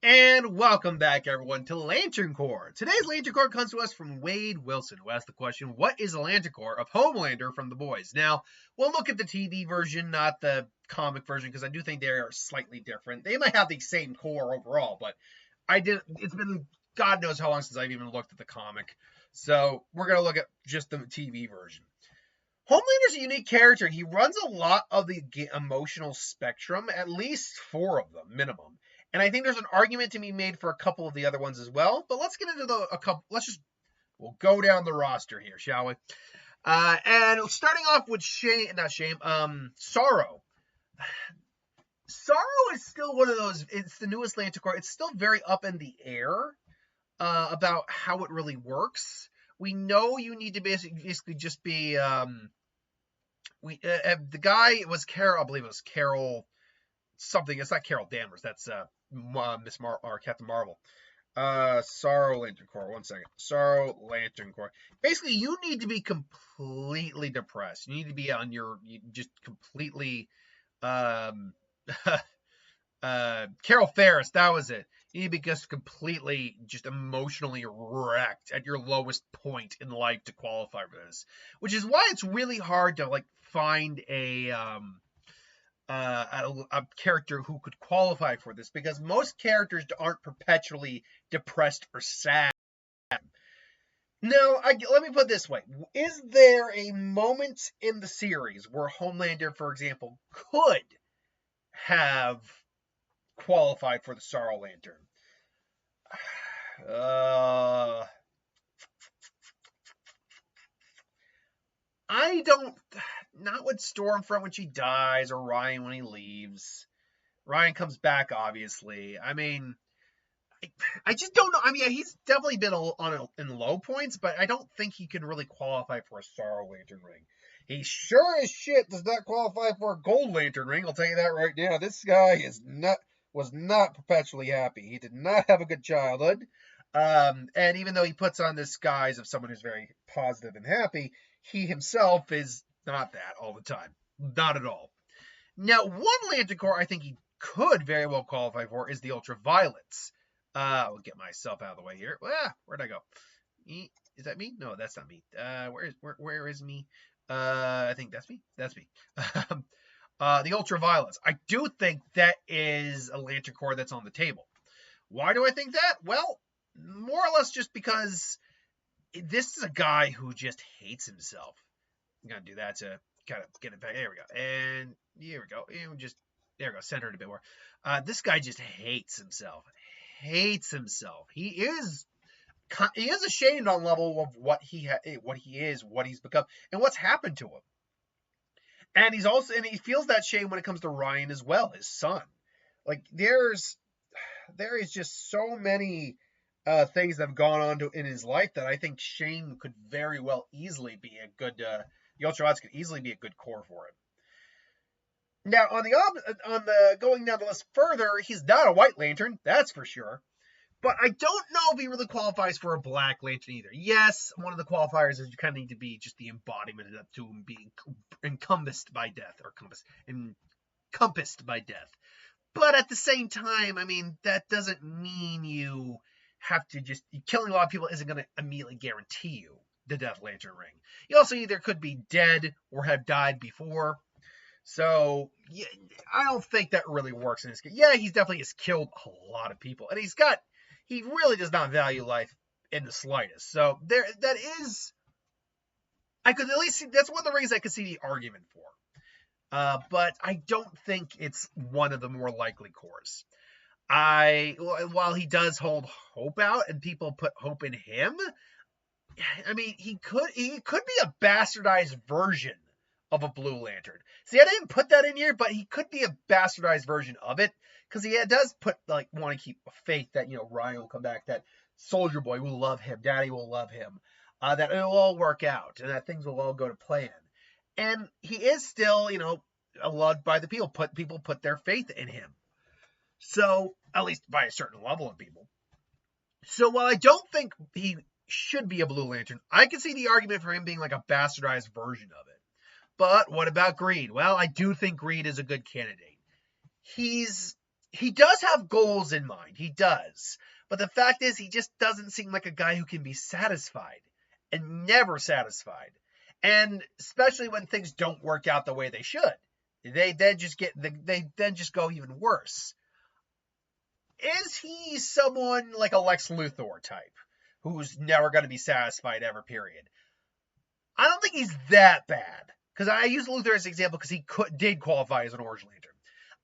And welcome back, everyone, to Lantern Corp. Today's Lantern Corp comes to us from Wade Wilson, who asked the question, what is the Lantern Corp of Homelander from The Boys? Now, we'll look at the TV version, not the comic version, because I do think they are slightly different. They might have the same core overall, but it's been God knows how long since I've even looked at the comic. So we're going to look at just the TV version. Homelander's a unique character. He runs a lot of the emotional spectrum, at least 4 of them, minimum. And I think there's an argument to be made for a couple of the other ones as well. But let's get into a couple. We'll go down the roster here, shall we? And starting off with Sorrow. Sorrow is still one of those. It's the newest Lantern Corp. It's still very up in the air about how it really works. We know you need to basically just be. The guy was Carol. I believe it was Carol. Something. It's not Carol Danvers. That's Miss or Captain Marvel. Sorrow Lantern Corp. 1 second. Sorrow Lantern Corp. Basically, you need to be completely depressed. You need to be on your just completely. Carol Ferris. That was it. You need to be just completely, just emotionally wrecked at your lowest point in life to qualify for this. Which is why it's really hard to find a character who could qualify for this, because most characters aren't perpetually depressed or sad. Now, let me put it this way. Is there a moment in the series where Homelander, for example, could have qualified for the Sorrow Lantern? I don't. Not with Stormfront when she dies, or Ryan when he leaves. Ryan comes back, obviously. I mean, I just don't know. I mean, he's definitely been in low points, but I don't think he can really qualify for a Sorrow Lantern ring. He sure as shit does not qualify for a Gold Lantern ring. I'll tell you that right now. This guy was not perpetually happy. He did not have a good childhood. And even though he puts on this guise of someone who's very positive and happy, he himself is not that all the time. Not at all. Now, one Lantern Corp I think he could very well qualify for is the ultraviolets. I'll get myself out of the way here. Where'd I go? Is that me? No, that's not me. Where is me? I think that's me. That's me. The ultraviolets. I do think that is a Lantern Corp that's on the table. Why do I think that? Well, more or less just because this is a guy who just hates himself. I'm going to do that to kind of get it back. There we go. And here we go. And there we go. Center it a bit more. This guy just hates himself. Hates himself. He is ashamed on level of what he is, what he's become, and what's happened to him. And he feels that shame when it comes to Ryan as well, his son. There is just so many things that have gone on in his life that I think Shane could very well easily be a good. The Ultraviolets could easily be a good core for him. Now, going down the list further, he's not a White Lantern, that's for sure. But I don't know if he really qualifies for a Black Lantern either. Yes, one of the qualifiers is you kind of need to be just the embodiment of to him being encompassed by death. But at the same time, I mean, that doesn't mean you have to killing a lot of people isn't going to immediately guarantee you the Death Lantern ring. You also either could be dead or have died before. So, yeah, I don't think that really works in this case. Yeah, he definitely has killed a lot of people. And he really does not value life in the slightest. So, I could at least see, that's one of the rings I could see the argument for. But I don't think it's one of the more likely cores. While he does hold hope out and people put hope in him, I mean, he could be a bastardized version of a Blue Lantern. See, I didn't put that in here, but he could be a bastardized version of it, because he does want to keep faith that, Ryan will come back, that Soldier Boy will love him, Daddy will love him, that it'll all work out, and that things will all go to plan. And he is still, loved by the people. People put their faith in him. So, at least by a certain level of people. So, while I don't think he should be a Blue Lantern, I can see the argument for him being like a bastardized version of it. But what about Greed? Well, I do think Greed is a good candidate. He's he does have goals in mind. He does. But the fact is, he just doesn't seem like a guy who can be satisfied and never satisfied. And especially when things don't work out the way they should, they then just go even worse. Is he someone like a Lex Luthor type who's never going to be satisfied ever, period? I don't think he's that bad, because I use Luthor as an example because he did qualify as an Orange Lantern.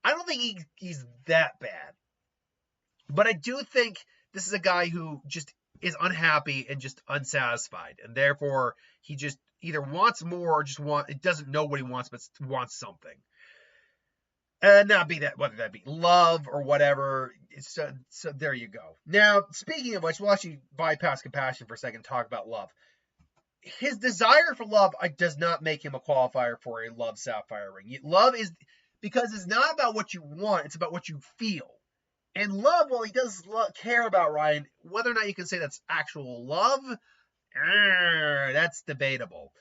I don't think he's that bad. But I do think this is a guy who just is unhappy and just unsatisfied. And therefore, he just either wants more or doesn't know what he wants, but wants something. And not be that, whether that be love or whatever. So there you go. Now, speaking of which, we'll actually bypass compassion for a second and talk about love. His desire for love does not make him a qualifier for a love sapphire ring. Love is, because it's not about what you want, it's about what you feel. And love, while he does care about Ryan, whether or not you can say that's actual love, that's debatable.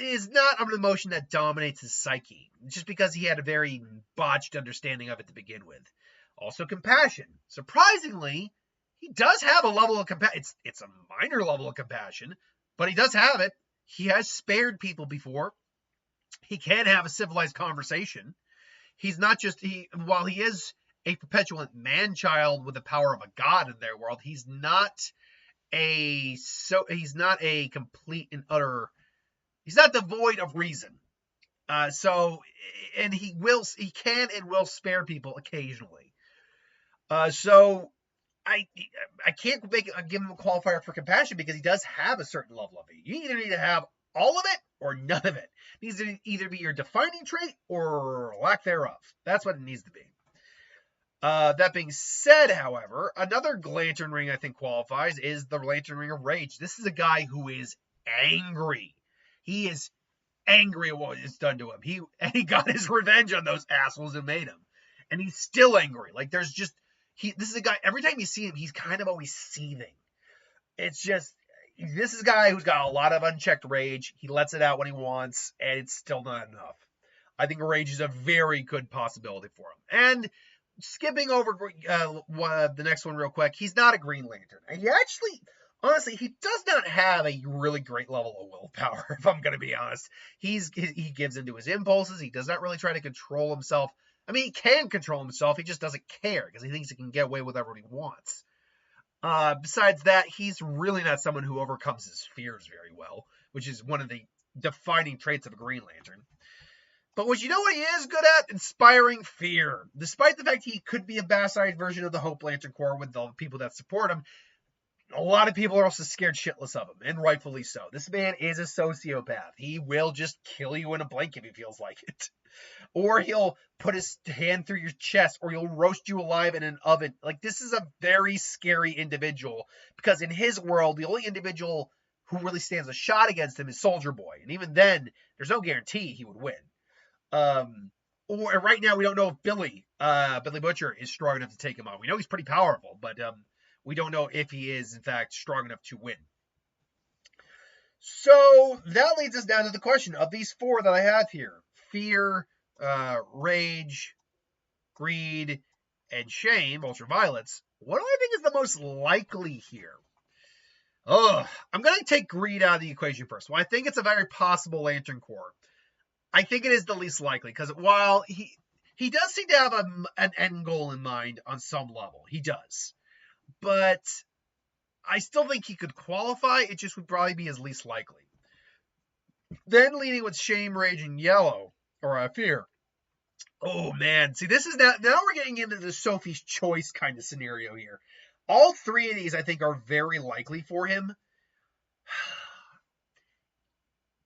Is not an emotion that dominates his psyche, just because he had a very botched understanding of it to begin with. Also, compassion. Surprisingly, he does have a level of compassion. It's a minor level of compassion, but he does have it. He has spared people before. He can have a civilized conversation. He's not just, while he is a perpetual man-child with the power of a god in their world, he's not a complete and utter, he's not devoid of reason. And he can and will spare people occasionally. So I can't give him a qualifier for compassion, because he does have a certain level of it. You either need to have all of it or none of it. It needs to either be your defining trait or lack thereof. That's what it needs to be. That being said, however, another Lantern Ring I think qualifies is the Lantern Ring of Rage. This is a guy who is angry. He is angry at what is done to him. He got his revenge on those assholes who made him. And he's still angry. Like, this is a guy, every time you see him, he's kind of always seething. It's just, this is a guy who's got a lot of unchecked rage. He lets it out when he wants, and it's still not enough. I think rage is a very good possibility for him. And skipping over the next one real quick, he's not a Green Lantern. He actually, honestly, he does not have a really great level of willpower, if I'm going to be honest. He gives into his impulses. He does not really try to control himself. I mean, he can control himself. He just doesn't care, because he thinks he can get away with whatever he wants. Besides that, he's really not someone who overcomes his fears very well, which is one of the defining traits of a Green Lantern. But what he is good at? Inspiring fear. Despite the fact he could be a bastardized version of the Hope Lantern Corps with the people that support him, a lot of people are also scared shitless of him, and rightfully so. This man is a sociopath. He will just kill you in a blink if he feels like it. Or he'll put his hand through your chest, or he'll roast you alive in an oven. Like, this is a very scary individual, because in his world, the only individual who really stands a shot against him is Soldier Boy. And even then, there's no guarantee he would win. Or right now, we don't know if Billy Butcher is strong enough to take him on. We know he's pretty powerful, but we don't know if he is, in fact, strong enough to win. So that leads us down to the question of these four that I have here: fear, rage, greed, and shame, ultraviolets. What do I think is the most likely here? I'm going to take greed out of the equation first. Well, I think it's a very possible Lantern Corps. I think it is the least likely, because while he does seem to have an end goal in mind on some level, he does. But I still think he could qualify. It just would probably be his least likely. Then leading with shame, rage, and yellow, or fear. Oh, man. See, this is now we're getting into the Sophie's Choice kind of scenario here. All three of these, I think, are very likely for him.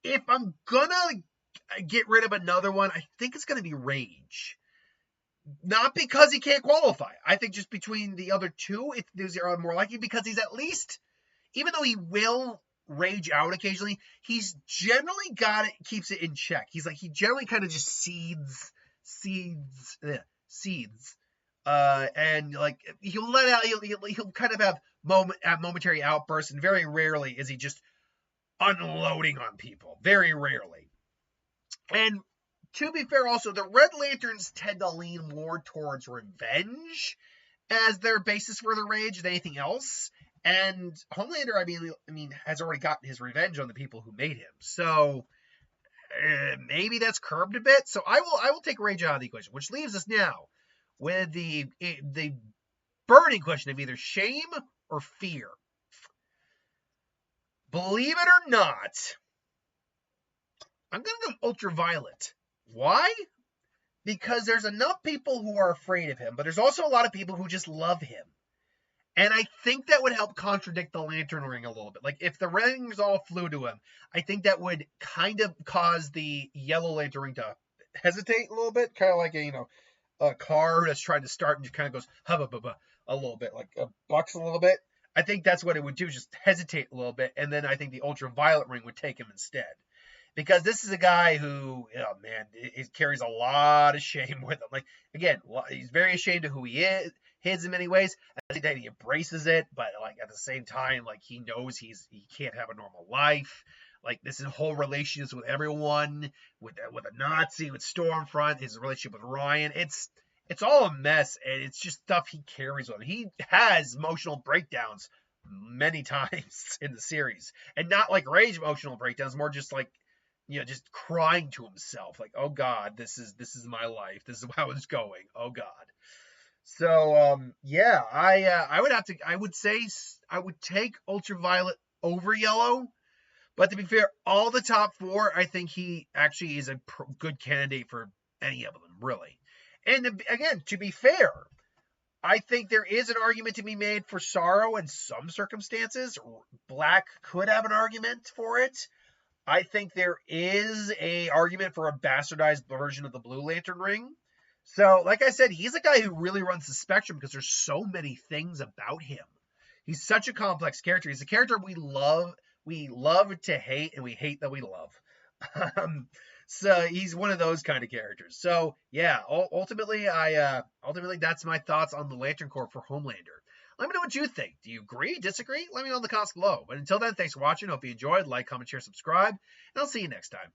If I'm gonna get rid of another one, I think it's gonna be rage. Not because he can't qualify. I think just between the other two, these are more likely, because he's at least, even though he will rage out occasionally, he's generally keeps it in check. He generally kind of just seeds. And like, he'll let out, he'll kind of have momentary outbursts, and very rarely is he just unloading on people. Very rarely. And to be fair, also, the Red Lanterns tend to lean more towards revenge as their basis for their rage than anything else. And Homelander, I mean, has already gotten his revenge on the people who made him. So maybe that's curbed a bit. So I will take rage out of the equation, which leaves us now with the burning question of either shame or fear. Believe it or not, I'm going to go ultraviolet. Why? Because there's enough people who are afraid of him, but there's also a lot of people who just love him. And I think that would help contradict the Lantern Ring a little bit. Like, if the rings all flew to him, I think that would kind of cause the Yellow Lantern Ring to hesitate a little bit. Kind of like a car that's trying to start and just kind of goes hubba a little bit, like bucks a little bit. I think that's what it would do, just hesitate a little bit. And then I think the ultraviolet ring would take him instead. Because this is a guy who, oh man, he carries a lot of shame with him. Like, again, he's very ashamed of who he is in many ways. At the same time, he embraces it, but like at the same time, like he knows he can't have a normal life. Like, this is whole relationships with everyone, with a Nazi, with Stormfront, his relationship with Ryan. It's all a mess, and it's just stuff he carries with him. He has emotional breakdowns many times in the series, and not like rage emotional breakdowns, more just like, just crying to himself, like, oh God, this is my life. This is how it's going. Oh God. So, yeah, I would say I would take ultraviolet over yellow, but to be fair, all the top four, I think he actually is a good candidate for any of them, really. And again, to be fair, I think there is an argument to be made for Sorrow in some circumstances. Black could have an argument for it. I think there is a argument for a bastardized version of the Blue Lantern Ring. So, like I said, he's a guy who really runs the spectrum because there's so many things about him. He's such a complex character. He's a character we love to hate, and we hate that we love. So he's one of those kind of characters. So yeah, ultimately that's my thoughts on the Lantern Corp for Homelander. Let me know what you think. Do you agree, disagree? Let me know in the comments below. But until then, thanks for watching. Hope you enjoyed. Like, comment, share, subscribe, and I'll see you next time.